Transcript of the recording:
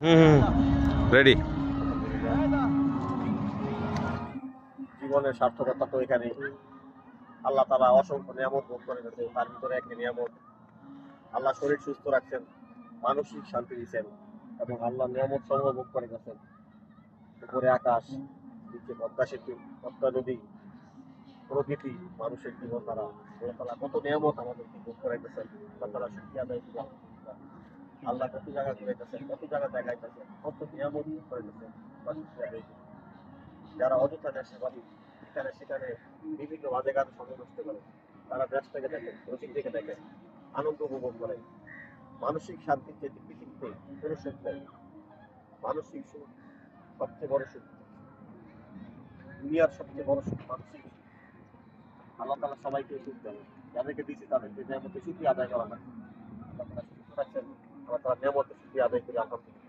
হুম, ready. জীবনের সার্থকতা তো এখানে আল্লাহ তাআলা অসংখ্য নিয়ামত ভোগ করে গেছে, তার ভিতরে একটি নিয়ামত আল্লাহ শরীর সুস্থ রাখছেন, মানসিক শান্তি দিচ্ছেন এবং আল্লাহ নিয়ামত সমূহ ভোগ করে গেছেন। উপরে আকাশ, নিচে পদ্মা সেতু, পদ্মা নদী, প্রকৃতি, মানুষের জীবনধারা, আল্লাহ তাআলা কত নিয়ামত আমাদেরকে ভোগ করে গেছেন। আল্লাহ তাআলা শুকরিয়া আদায় করি আলহামদুলিল্লাহ। আল্লাহ কত জায়গা ঘুরাইতেছেন, কত জায়গা দেখাইতেছেন, কত নিয়ামত ভোগ করে গেছেন, আল্লাহ শুকরিয়া আদায় করি। যারা অযথা দেশবাদী এখানে সেখানে বিভিন্ন বাজে কাজে সময় নষ্ট করে, তারা দেশ থেকে দেখেন, রসিক থেকে দেখেন, আনন্দ উপভোগ করে। মানসিক শান্তির যে পৃথিবীতে কোনো সুখ নেই। মানসিক সুখ সবচেয়ে বড় সুখ, দুনিয়ার সবচেয়ে বড় সুখ মানসিক সুখ। আল্লাহ তাআলা সবাইকে সুখ দেন, যাদেরকে দিয়েছে তাদেরকে নিয়ামতের শুকরিয়া আদায় করা হয়। আল্লাহ তাআলা সুখ রাখছেন, আল্লাহ তাআলা নিয়ামতের শুকরিয়া আদায় করি আলহামদুলিল্লাহ।